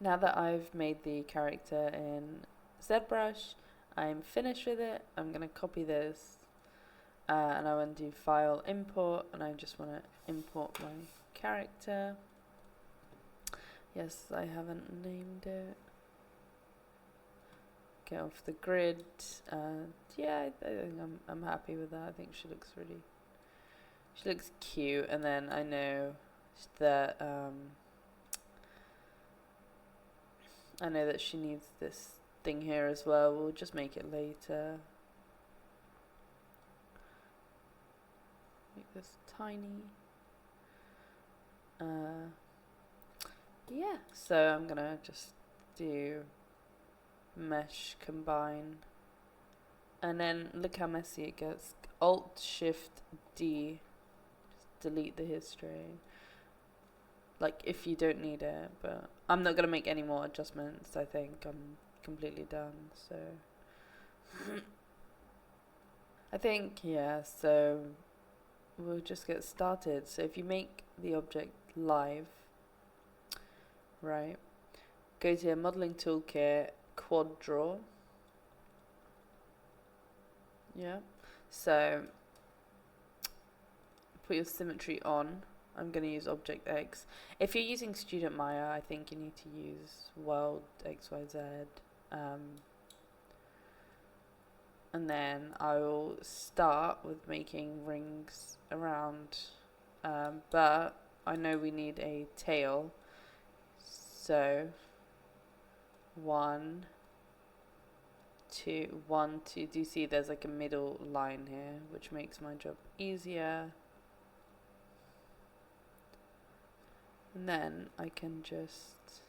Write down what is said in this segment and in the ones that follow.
Now that I've made the character in ZBrush, I'm finished with it. I'm going to copy this and I want to do file import, and I just want to import my character. Yes, I haven't named it. Get off the grid. Yeah, I think I'm happy with that. I think she looks cute, and then I know that she needs this thing here as well. We'll just make it later. Make this tiny. Yeah, so I'm gonna just do mesh combine, and then look how messy it gets. Alt Shift D, just delete the history, like if you don't need it. But I'm not gonna make any more adjustments. I think I'm completely done. So I think, yeah, so we'll just get started. So if you make the object live, right, go to your modeling toolkit, quad draw. Yeah, so put your symmetry on. I'm going to use object X. If you're using Student Maya, I think you need to use world XYZ. And then I will start with making rings around, but I know we need a tail. So 1, 2, 1, 2. Do you see there's like a middle line here, which makes my job easier. And then I can just,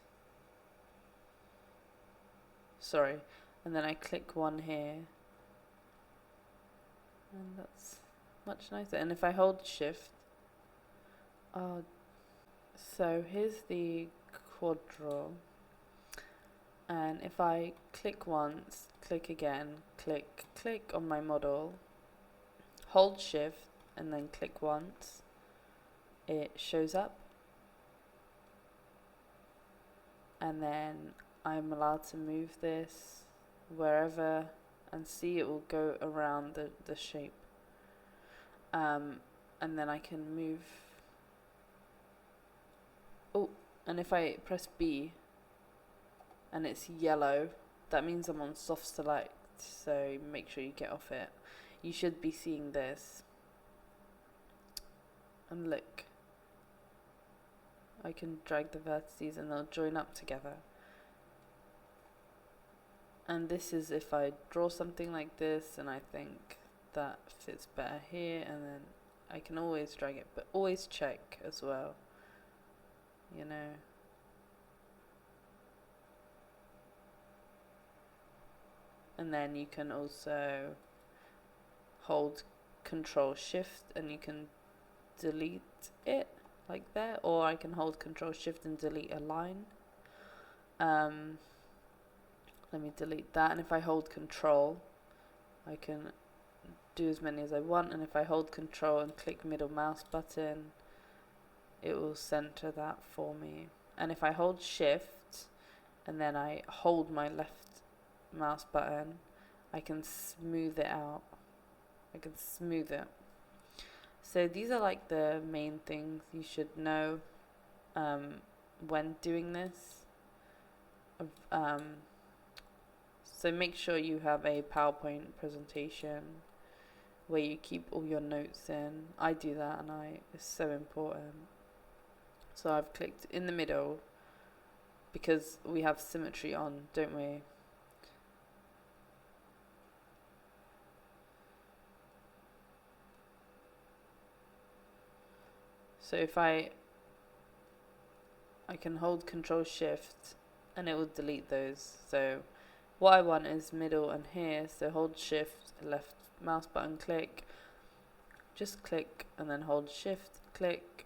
and then I click 1 here, and that's much nicer. And if I hold shift, so here's the quad draw, and if I click once, click again, click on my model, hold shift, and then click once, it shows up, and then I'm allowed to move this wherever, and see it will go around the shape, and then I can move. Oh, and if I press B and it's yellow, that means I'm on soft select, so make sure you get off it. You should be seeing this, and look, I can drag the vertices and they'll join up together. And this is if I draw something like this and I think that fits better here, and then I can always drag it, but always check as well, you know. And then you can also hold Control Shift and you can delete it like that, or I can hold Control Shift and delete a line. Let me delete that, and if I hold Control, I can do as many as I want, and if I hold Control and click middle mouse button, it will center that for me. And if I hold Shift and then I hold my left mouse button, I can smooth it out. I can smooth it. So these are like the main things you should know when doing this. So make sure you have a PowerPoint presentation where you keep all your notes in. I do that, and it's so important. So I've clicked in the middle because we have symmetry on, don't we? So if I can hold Control Shift and it will delete those. So what I want is middle and here, so hold Shift, left mouse button click, just click and then hold Shift, click,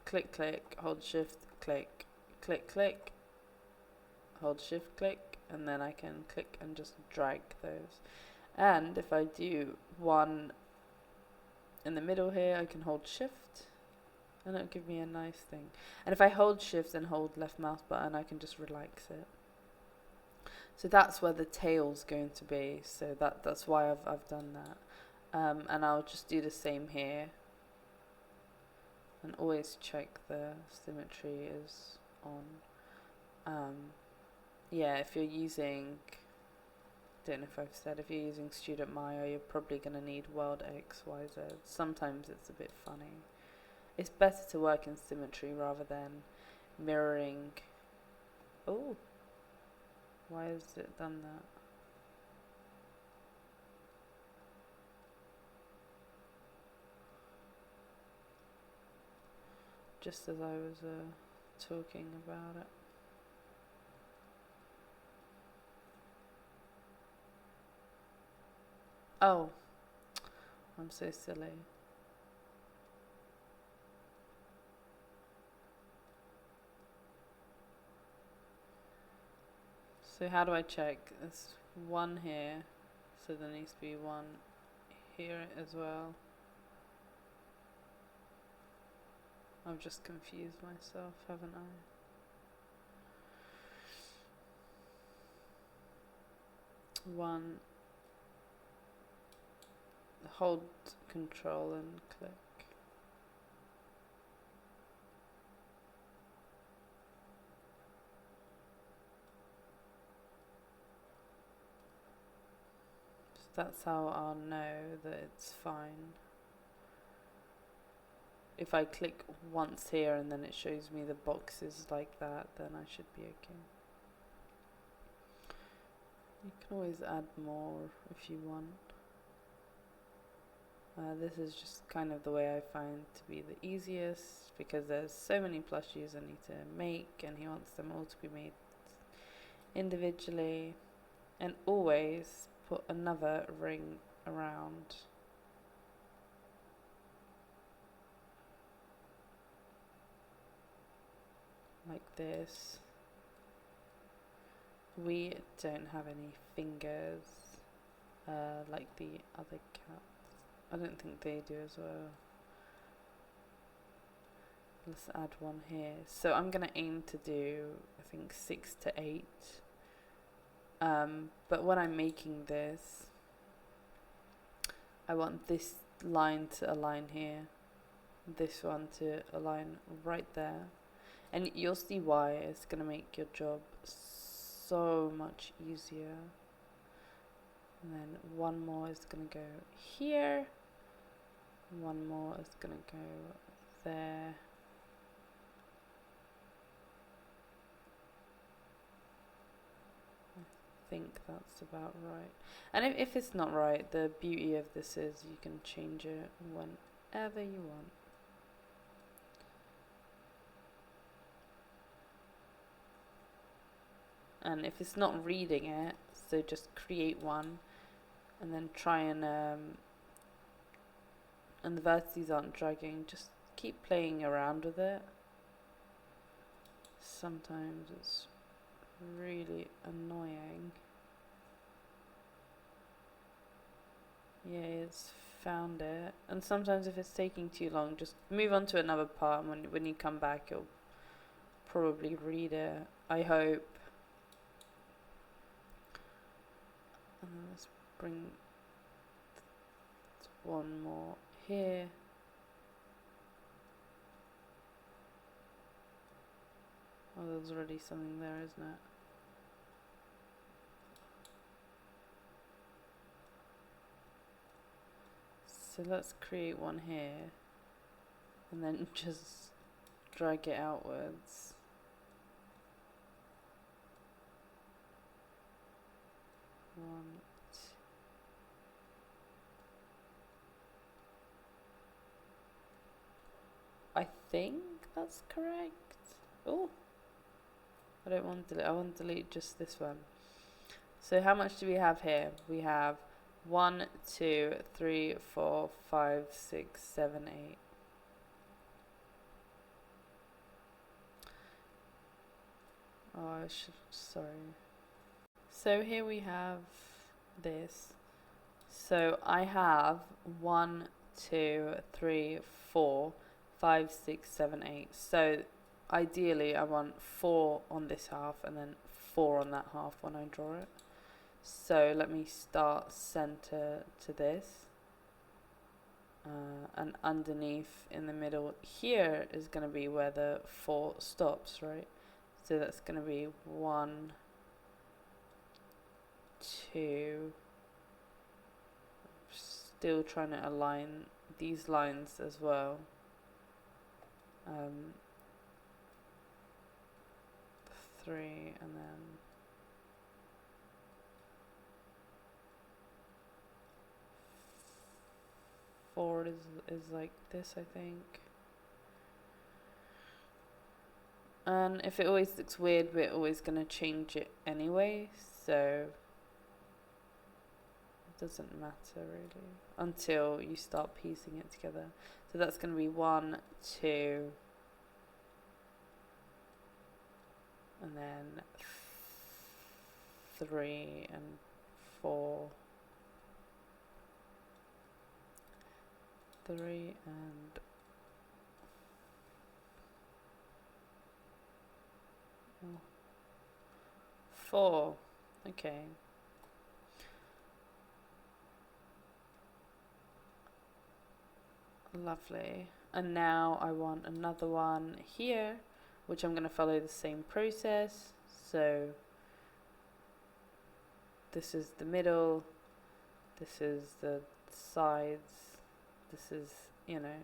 click, click, hold Shift, click, click, click, hold Shift, click, and then I can click and just drag those. And if I do one in the middle here, I can hold Shift And it'll give me a nice thing. And if I hold shift and hold left mouse button, I can just relax it. So that's where the tail's going to be. So that's why I've done that. And I'll just do the same here. And always check the symmetry is on. Yeah, if you're using, don't know if I've said, if you're using Student Maya, you're probably going to need World X, Y, Z. Sometimes it's a bit funny. It's better to work in symmetry rather than mirroring. Oh, why has it done that? Just as I was talking about it. Oh, I'm so silly. So how do I check? There's one here, so there needs to be one here as well. I've just confused myself, haven't I? One, hold control and click. That's how I'll know that it's fine. If I click once here and then it shows me the boxes like that, then I should be okay. You can always add more if you want. This is just kind of the way I find to be the easiest, because there's so many plushies I need to make and he wants them all to be made individually. And always put another ring around. Like this. We don't have any fingers like the other cats. I don't think they do as well. Let's add one here. So I'm going to aim to do, I think, 6 to 8. But when I'm making this, I want this line to align here, this one to align right there, and you'll see why. It's going to make your job so much easier. And then one more is going to go here, one more is going to go there. I think that's about right. And if it's not right, the beauty of this is you can change it whenever you want. And if it's not reading it, so just create one and then try and the vertices aren't dragging, just keep playing around with it. Sometimes it's really annoying. Yeah, it's found it. And sometimes if it's taking too long, just move on to another part, and when you come back it'll probably read it, I hope. And then let's bring one more here. Oh, there's already something there, isn't it? So let's create one here and then just drag it outwards. One, two. I think that's correct. Oh, I don't want to delete. I want to delete just this one. So how much do we have here? We have 1, 2, 3, 4, 5, 6, 7, 8. Oh, I should, sorry. So here we have this. So I have 1, 2, 3, 4, 5, 6, 7, 8. So ideally I want 4 on this half and then 4 on that half when I draw it. So let me start center to this. And underneath in the middle here is going to be where the 4 stops, right? So that's going to be 1, 2. Still trying to align these lines as well. 3 and then 4 is like this, I think. And if it always looks weird, we're always going to change it anyway, so it doesn't matter really until you start piecing it together. So that's going to be 1, 2, and then 3 and 4, 3 and 4. Okay. Lovely. And now I want another one here, which I'm going to follow the same process. So this is the middle, this is the sides, this is, you know,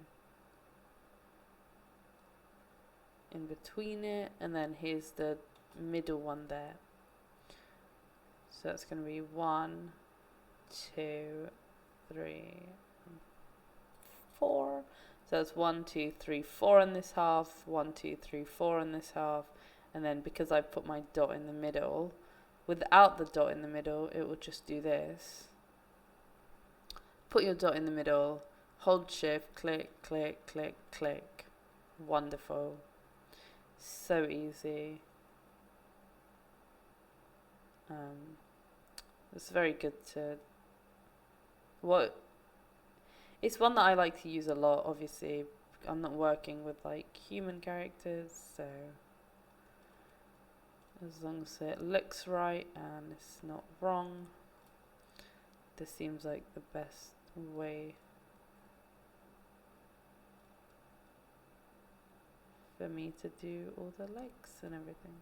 in between it, and then here's the middle one there. So that's going to be 1, 2, 3, 4. So that's 1, 2, 3, 4 in this half, 1, 2, 3, 4 in this half, and then because I put my dot in the middle, without the dot in the middle, it will just do this. Put your dot in the middle, hold shift, click, click, click, click. Wonderful. So easy. It's very good to... It's one that I like to use a lot, obviously. I'm not working with like human characters, so as long as it looks right and it's not wrong, this seems like the best way for me to do all the legs and everything.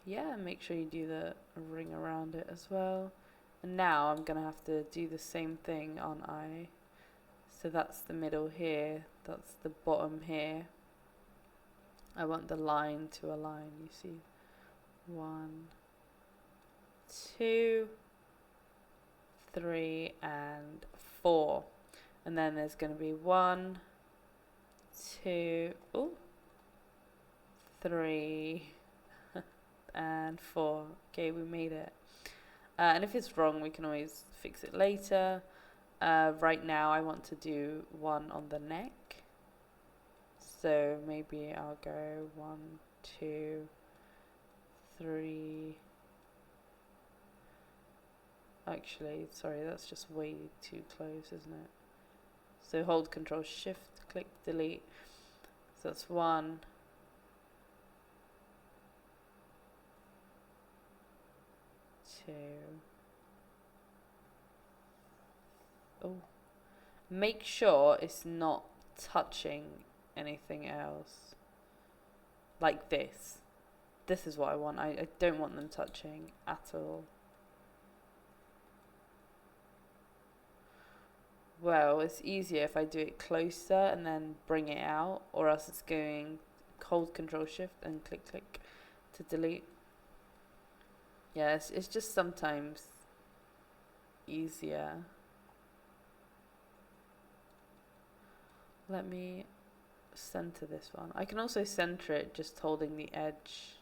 Yeah, make sure you do the ring around it as well. And now I'm gonna have to do the same thing on I. So that's the middle here, that's the bottom here. I want the line to align, you see. 1, 2, 3, and 4. And then there's going to be 1, 2, 3, and 4. Okay, we made it. And if it's wrong, we can always fix it later. Right now, I want to do one on the neck. So maybe I'll go 1, 2, 3. Actually, sorry, that's just way too close, isn't it? So hold Control Shift, click Delete. So that's 1, 2. Make sure it's not touching anything else. Like this. This is what I want. I don't want them touching at all. Well, it's easier if I do it closer and then bring it out, or else it's going hold Control Shift and click click to delete. Yes, it's just sometimes easier. Let me center this one. I can also center it just holding the edge.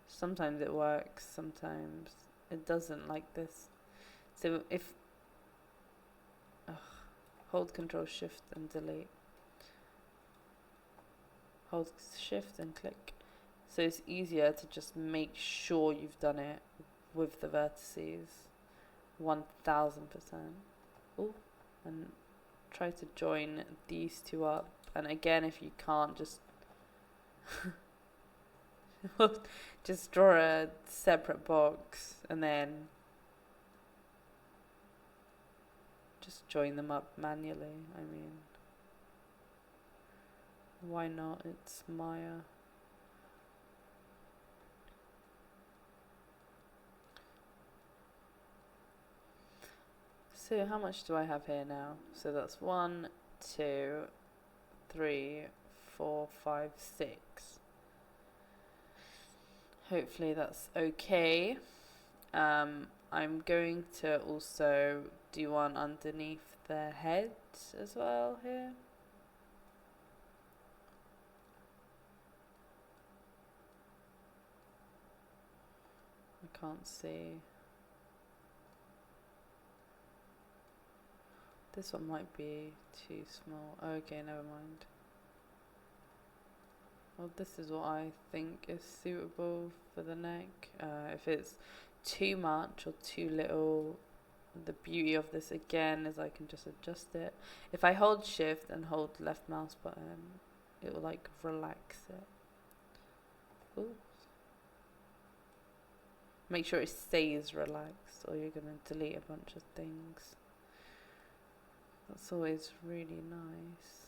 Sometimes it works, sometimes it doesn't, like this. So if hold Control Shift and delete. Hold Shift and click. So it's easier to just make sure you've done it with the vertices 1000%. Oh, and try to join these two up, and again, if you can't, just just draw a separate box and then just join them up manually. I mean, why not? It's Maya. So how much do I have here now? So that's 1, 2, 3, 4, 5, 6. Hopefully that's okay. I'm going to also do one underneath the head as well here. I can't see. This one might be too small. Okay, never mind. Well, this is what I think is suitable for the neck. If it's too much or too little, the beauty of this again is I can just adjust it. If I hold shift and hold left mouse button, it will like relax it. Ooh. Make sure it stays relaxed or you're going to delete a bunch of things. That's always really nice.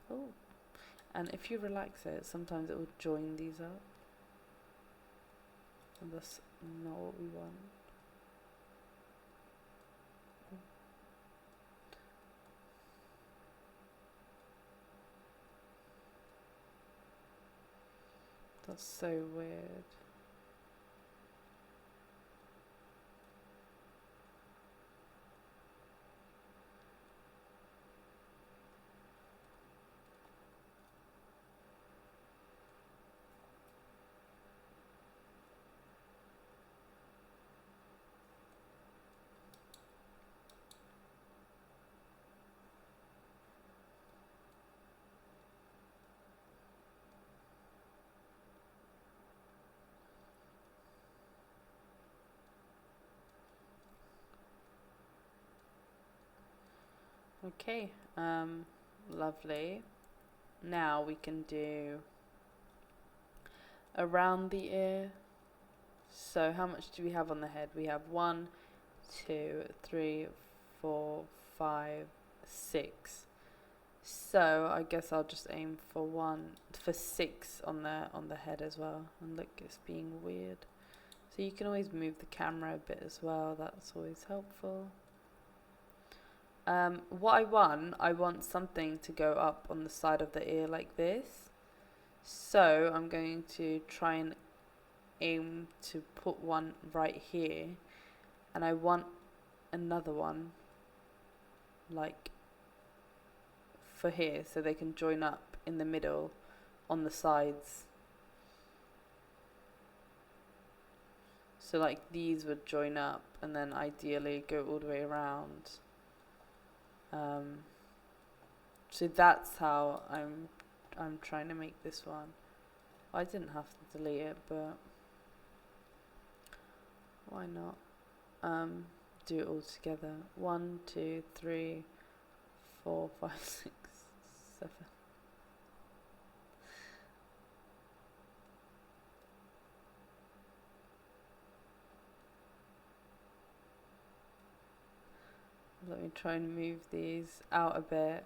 Oh, and if you relax it, sometimes it will join these up. And that's not what we want. That's so weird. Okay, lovely. Now we can do around the ear. So how much do we have on the head? We have 1, 2, 3, 4, 5, 6. So I guess I'll just aim for 6 on the head as well. And look, it's being weird. So you can always move the camera a bit as well. That's always helpful. What I want something to go up on the side of the ear like this. So I'm going to try and aim to put one right here, and I want another one like for here so they can join up in the middle on the sides. So like these would join up and then ideally go all the way around. So that's how I'm trying to make this one. I didn't have to delete it, but why not? Do it all together. 1, 2, 3, 4, 5, 6, 7. Let me try and move these out a bit.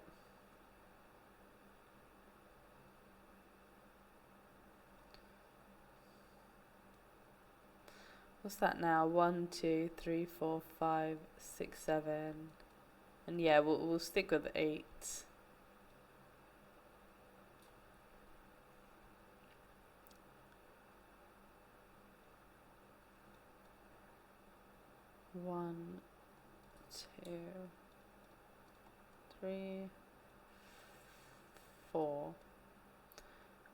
What's that now? 1, 2, 3, 4, 5, 6, 7. And yeah, we'll stick with 8. One, 2, 3, 4.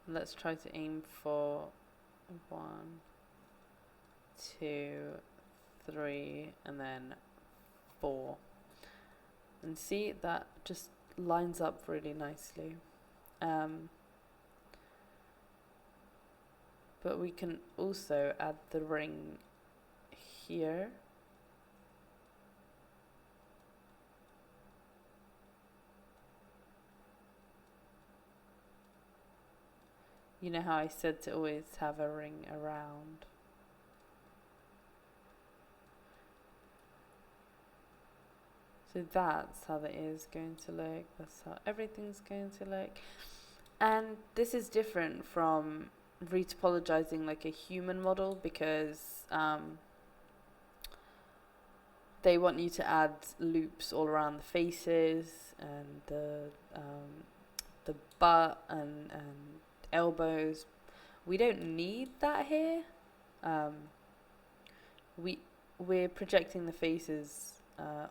Let's try to aim for 1, 2, 3, and then 4. And see, that just lines up really nicely. But we can also add the ring here. You know how I said to always have a ring around? So that's how the ear is going to look. That's how everything's going to look. And this is different from retopologizing like a human model, because they want you to add loops all around the faces and the butt and elbows. We don't need that here. We're projecting the faces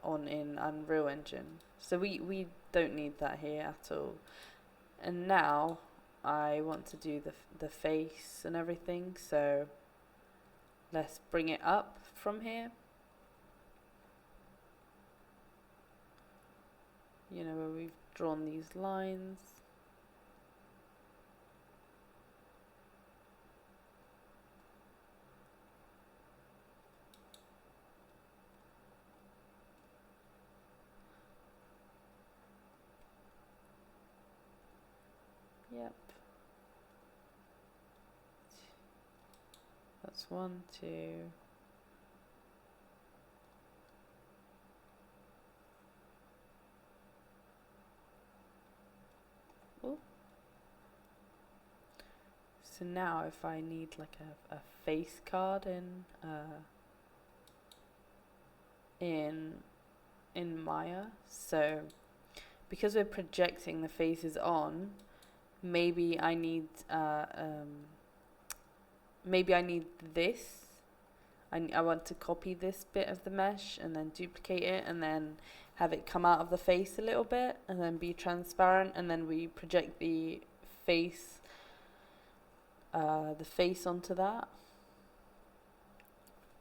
on in Unreal Engine, so we don't need that here at all. And now I want to do the face and everything, so let's bring it up from here. You know, where we've drawn these lines. Yep. That's 1, 2. Ooh. So now if I need like a face card in Maya, so because we're projecting the faces on, maybe I need this. I want to copy this bit of the mesh and then duplicate it and then have it come out of the face a little bit and then be transparent, and then we project the face onto that.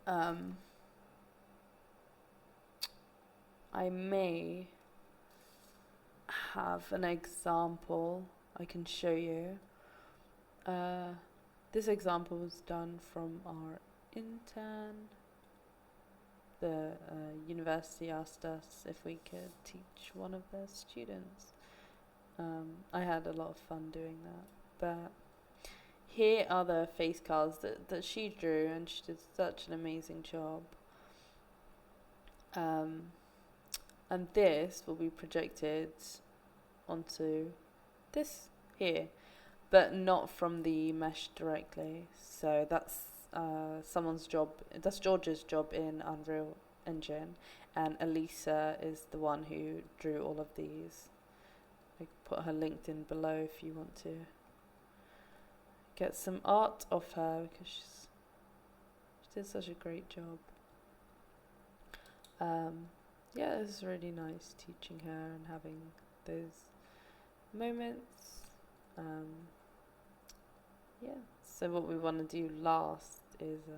I may have an example I can show you. This example was done from our intern. The university asked us if we could teach one of their students. I had a lot of fun doing that. But here are the face cards that she drew, and she did such an amazing job. And this will be projected onto this here, but not from the mesh directly. So that's someone's job. That's George's job in Unreal Engine, and Elisa is the one who drew all of these. I put her LinkedIn below if you want to get some art of her, because she did such a great job. Yeah, it was really nice teaching her and having those moments. Yeah, so what we want to do last is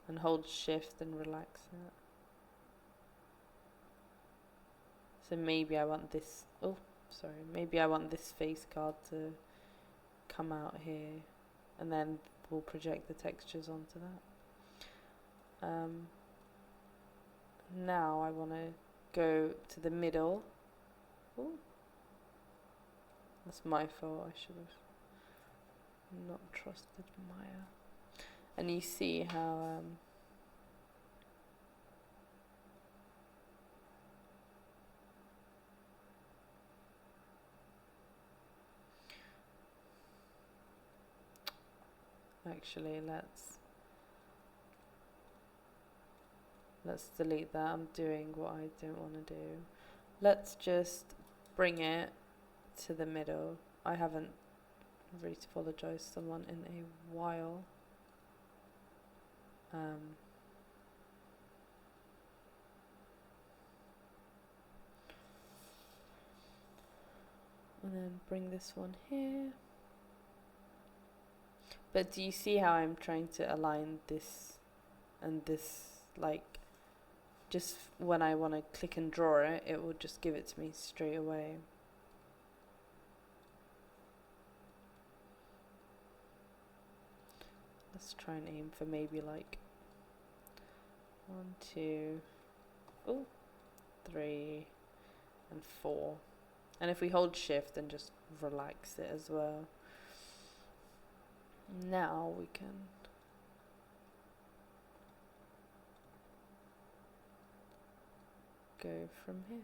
and hold shift and relax it. So maybe I want this, maybe I want this face card to come out here, and then we'll project the textures onto that. Now I want to go to the middle. Ooh. That's my fault, I should have not trusted Maya. And you see how actually let's delete that. I'm doing what I don't want to do. Let's just bring it to the middle. I haven't retopologized someone in a while. And then bring this one here. But do you see how I'm trying to align this and this, like, just when I want to click and draw it, it will just give it to me straight away. Let's try and aim for maybe like 1, 2, 3, and 4. And if we hold shift, then just relax it as well. Now we can go from here.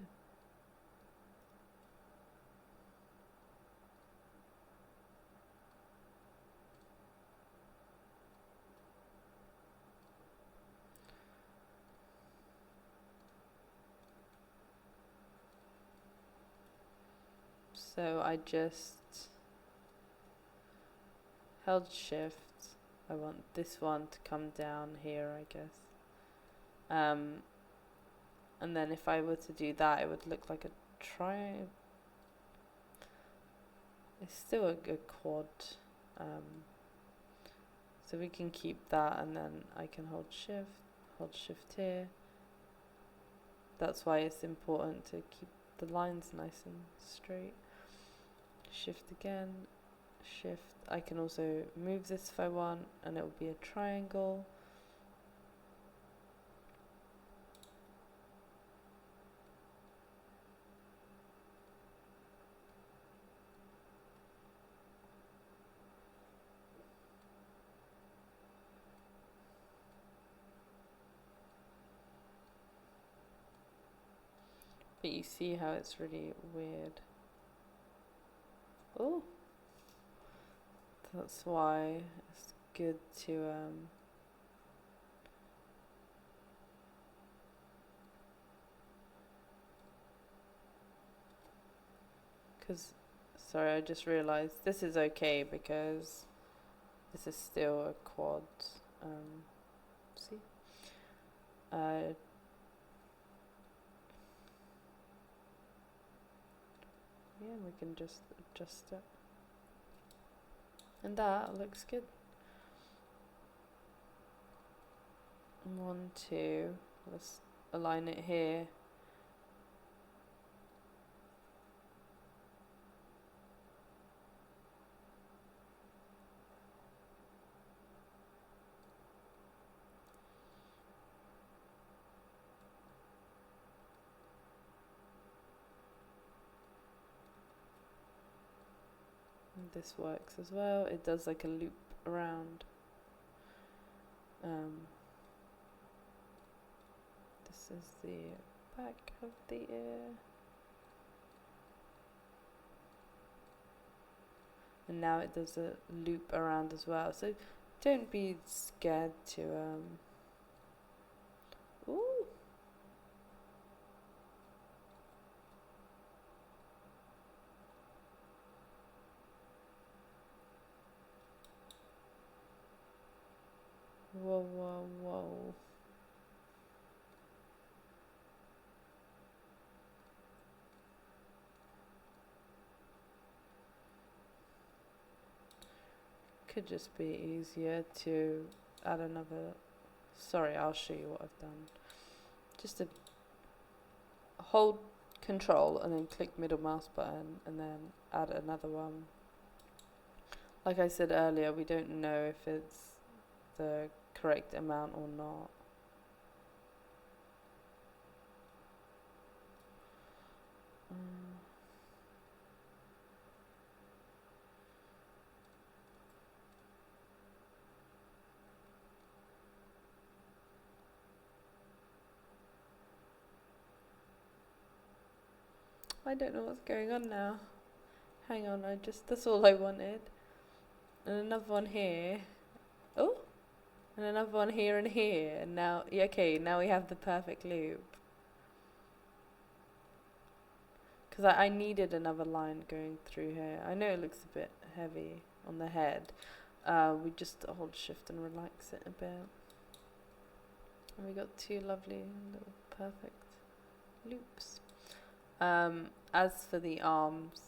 So I just held shift. I want this one to come down here, I guess. And then if I were to do that, it would look like a triangle. It's still a good quad. So we can keep that, and then I can hold shift here. That's why it's important to keep the lines nice and straight. Shift again, shift. I can also move this if I want, and it will be a triangle. But you see how it's really weird. Oh, that's why it's good to because sorry, I just realized this is okay because this is still a quad. See, yeah, we can just adjust it. And that looks good. 1, 2. Let's align it here. And this works as well. It does like a loop around. This is the back of the ear. And now it does a loop around as well. So don't be scared to ooh. Whoa, whoa, whoa. Could just be easier to add another. Sorry, I'll show you what I've done. Just to hold control and then click middle mouse button and then add another one. Like I said earlier, we don't know if it's the correct amount or not. I don't know what's going on now. Hang on, that's all I wanted. And another one here. Oh! And another one here and here. And now, yeah, okay, now we have the perfect loop. Because I needed another line going through here. I know it looks a bit heavy on the head. We just hold shift and relax it a bit. And we got 2 lovely little perfect loops. As for the arms,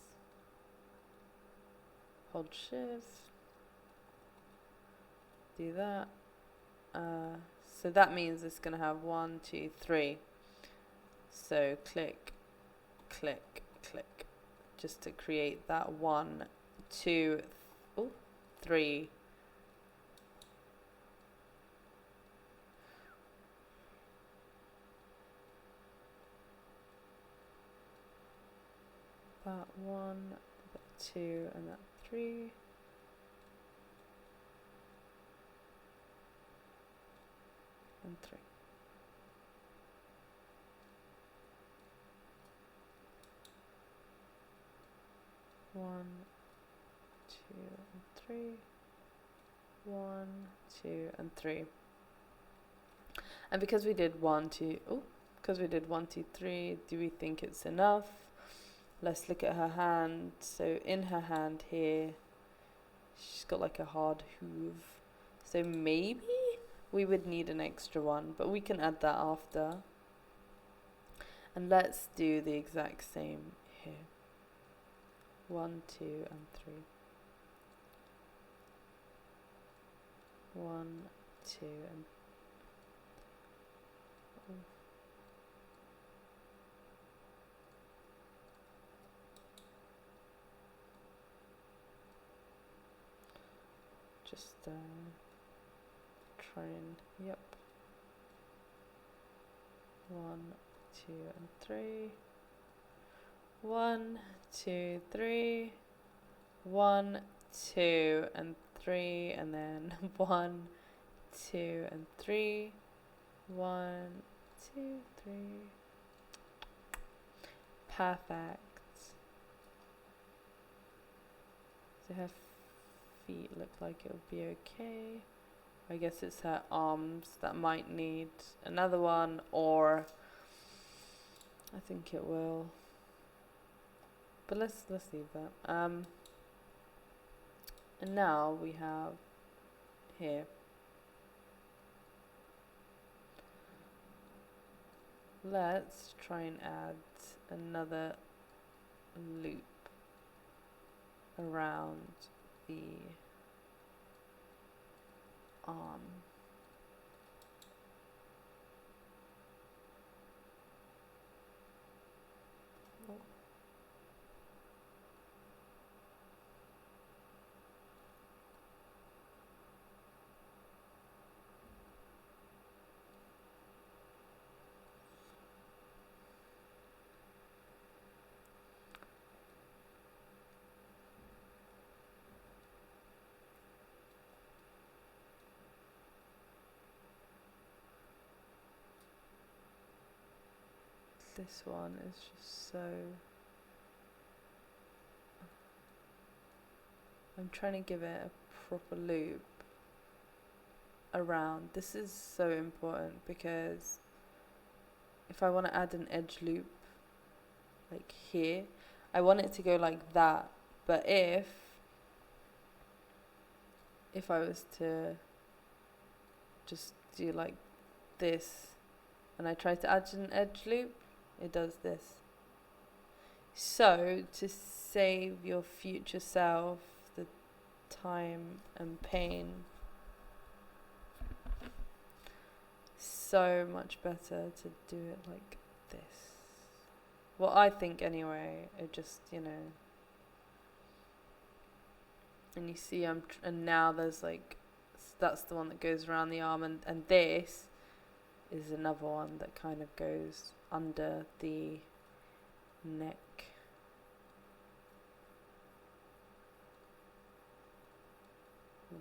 hold shift, do that. So that means it's going to have 1, 2, 3. So click, click, click, just to create that 1, 2, 3. that 1, that 2, and that 3. And 3. One, 2, and 3. 1, 2, and 3. And because we did 1, 2, because we did 1, 2, 3, do we think it's enough? Let's look at her hand. So in her hand here, she's got like a hard hoof. So maybe we would need an extra one, but we can add that after. And let's do the exact same here. 1, 2, and 3. 1, 2, and just try and, yep. 1, 2, and 3. 1, 2, 3. 1, 2, and 3, and then 1, 2, and 3. 1, 2, 3. Perfect. So her feet look like it'll be okay. I guess it's her arms that might need another one, or I think it will. But let's leave that. And now we have here. Let's try and add another loop around the arm. This one is just so... I'm trying to give it a proper loop around. This is so important because if I want to add an edge loop like here, I want it to go like that. But if I was to just do like this and I try to add an edge loop, it does this. So to save your future self the time and pain, so much better to do it like this. Well, I think anyway. It just, and you see and now there's like, that's the one that goes around the arm, and this is another one that kind of goes under the neck.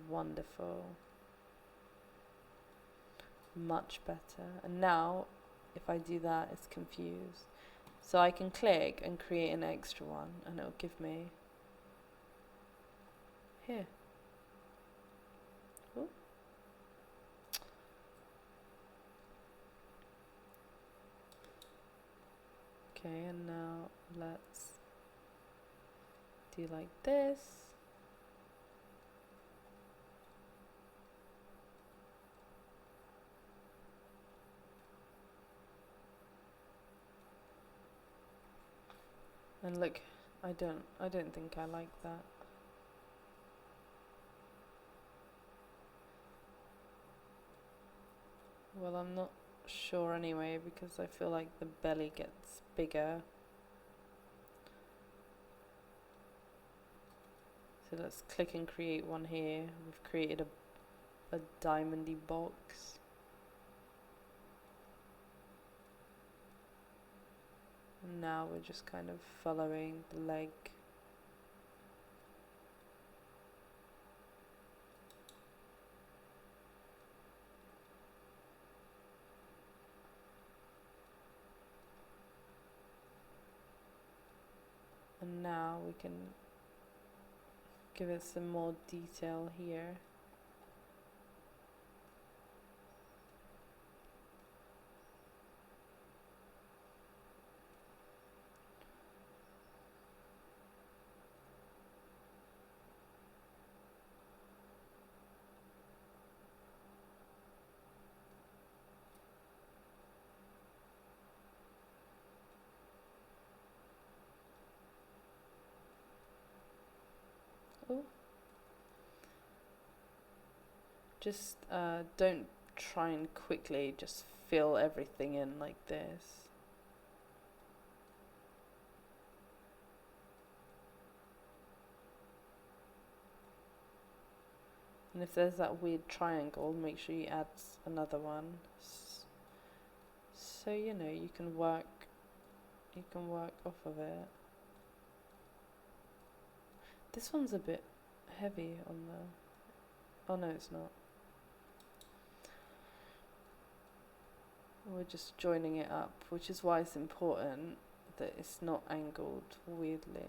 Wonderful. Much better. And now if I do that, it's confused. So I can click and create an extra one, and it'll give me here. Ooh. Okay, and now let's do like this. And look, I don't think I like that. Well, I'm not sure anyway, because I feel like the belly gets bigger. So let's click and create one here. We've created a diamondy box. Now we're just kind of following the leg. And now we can give it some more detail here. Oh. Just don't try and quickly just fill everything in like this. And if there's that weird triangle, make sure you add another one. So you know you can work off of it. This one's a bit heavy on the... Oh no, it's not. We're just joining it up, which is why it's important that it's not angled weirdly.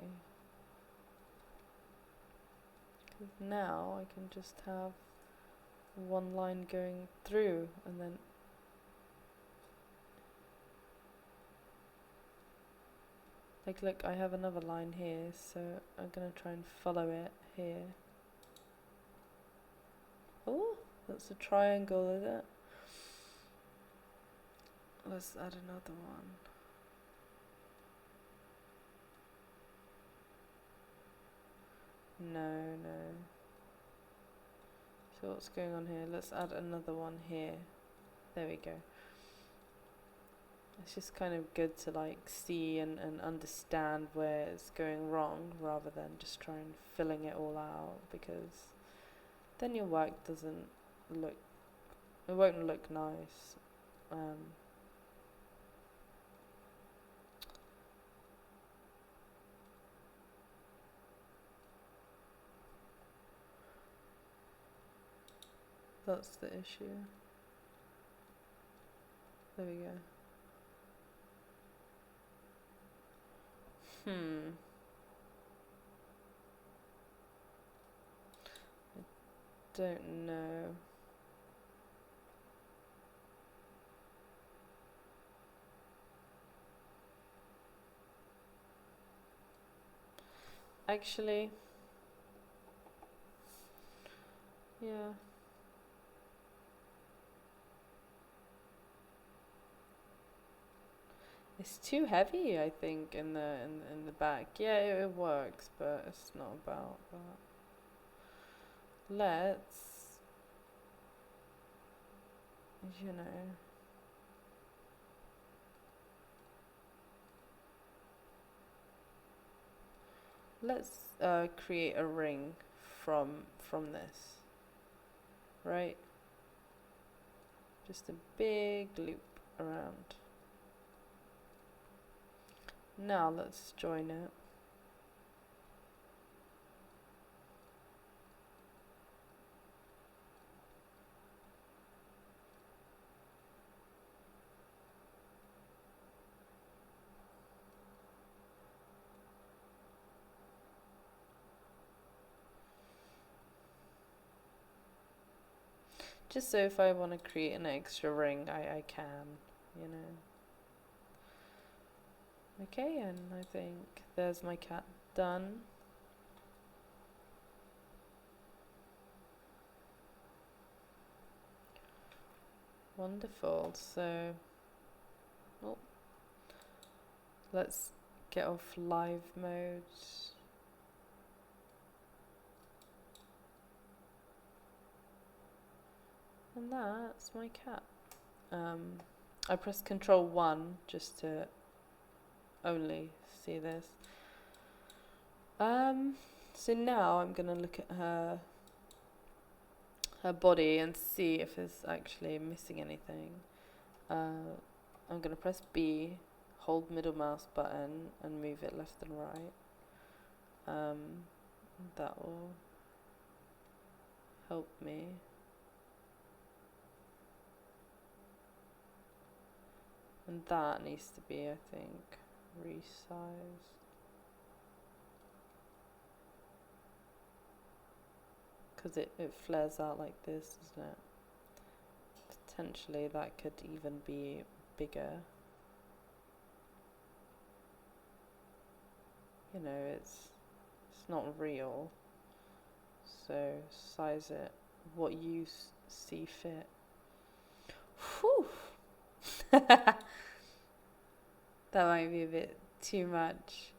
'Cause now I can just have one line going through and then like look, I have another line here, so I'm gonna try and follow it here. Oh, that's a triangle, is it? Let's add another one. No. So what's going on here? Let's add another one here. There we go. It's just kind of good to like see and understand where it's going wrong rather than just trying filling it all out, because then your work doesn't look, it won't look nice. That's the issue. There we go. I don't know. Actually, yeah. It's too heavy, I think, in the back. Yeah, it works, but it's not about that. Let's, you know, let's create a ring from this, right? Just a big loop around. Now let's join it. Just so if I want to create an extra ring, I can, you know. Okay, and I think there's my cat done. Wonderful. So, oh, let's get off live mode. And that's my cat. I pressed Control 1 just to only see this. So now I'm gonna look at her body and see if it's actually missing anything. I'm gonna press B, hold middle mouse button and move it left and right. That will help me. And that needs to be, I think, resized. Because it flares out like this, doesn't it? Potentially that could even be bigger. You know, it's not real. So size it what you see fit. Whew. That might be a bit too much.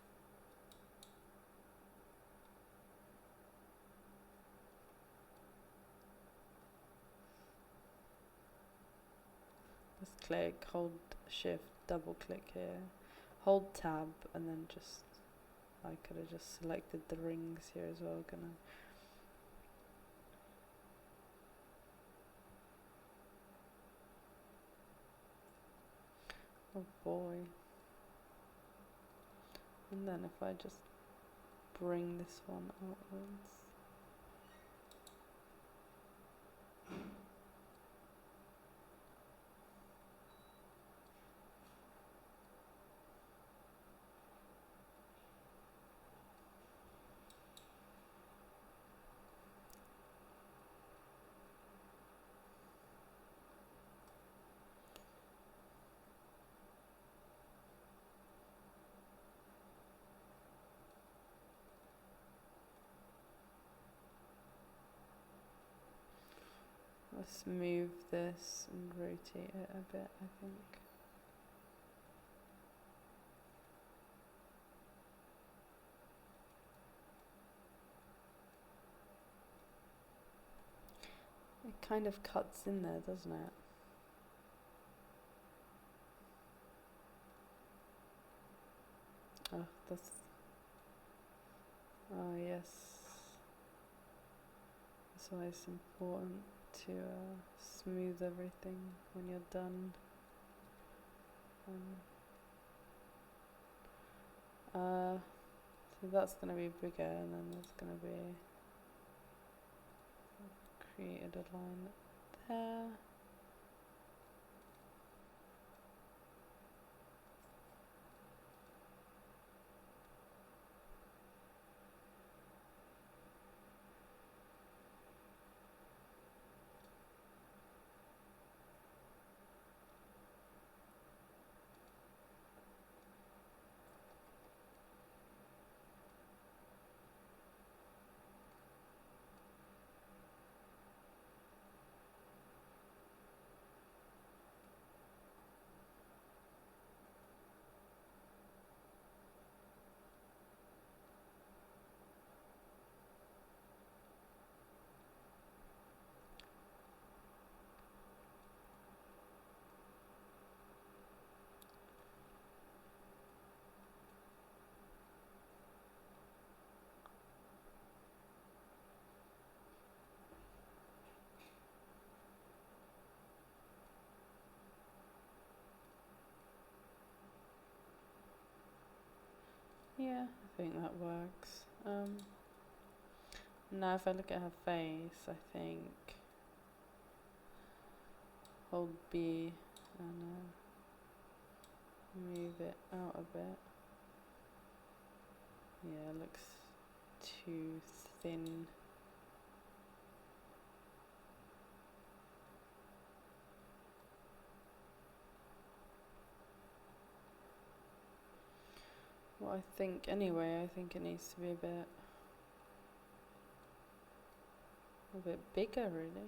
Let's click, hold shift, double click here, hold tab, and then just, I could have just selected the rings here as well, gonna. Oh boy. And then if I just bring this one outwards. Let's move this and rotate it a bit, I think. It kind of cuts in there, doesn't it? Oh, that's... Oh, yes. That's why it's important to smooth everything when you're done. So that's going to be bigger, and then there's going to be created a line there. Yeah, I think that works. Now if I look at her face, I think hold B and move it out a bit. Yeah, it looks too thin. Well, I think anyway, I think it needs to be a bit bigger, really.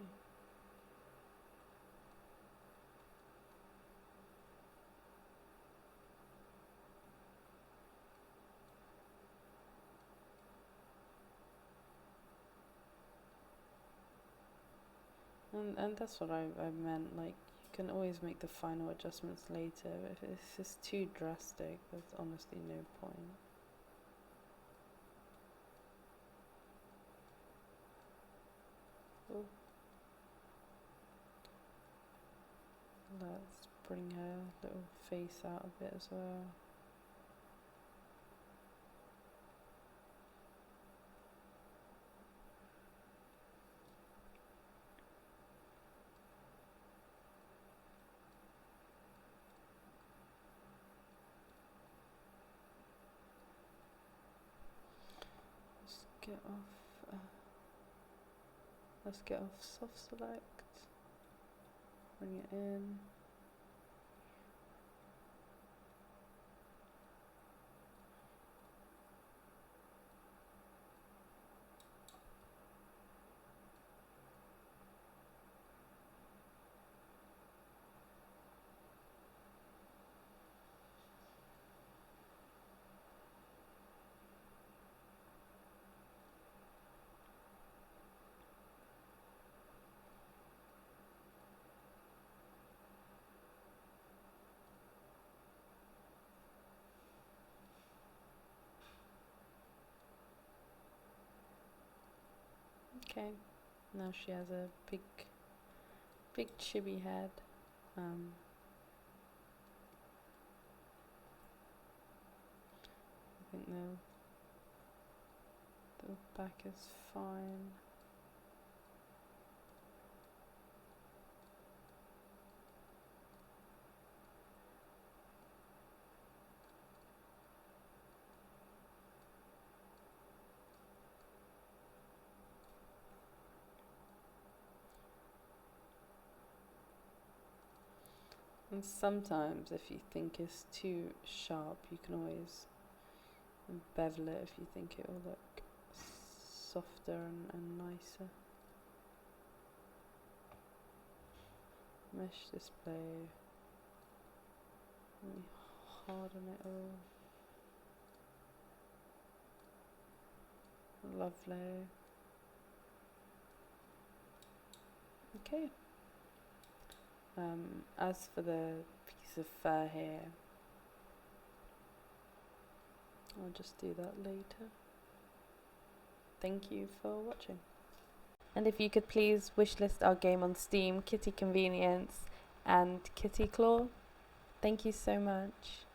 And that's what I meant, like, you can always make the final adjustments later, but if it's just too drastic, there's honestly no point. Oh. Let's bring her little face out a bit as well. Let's get off soft select, bring it in. Okay, now she has a big chibi head. I think the back is fine. And sometimes if you think it's too sharp, you can always bevel it if you think it will look softer and nicer. Mesh display. Let me harden it all. Lovely. Okay. As for the piece of fur here, I'll just do that later. Thank you for watching. And if you could please wishlist our game on Steam, Kitty Convenience and Kitty Claw. Thank you so much.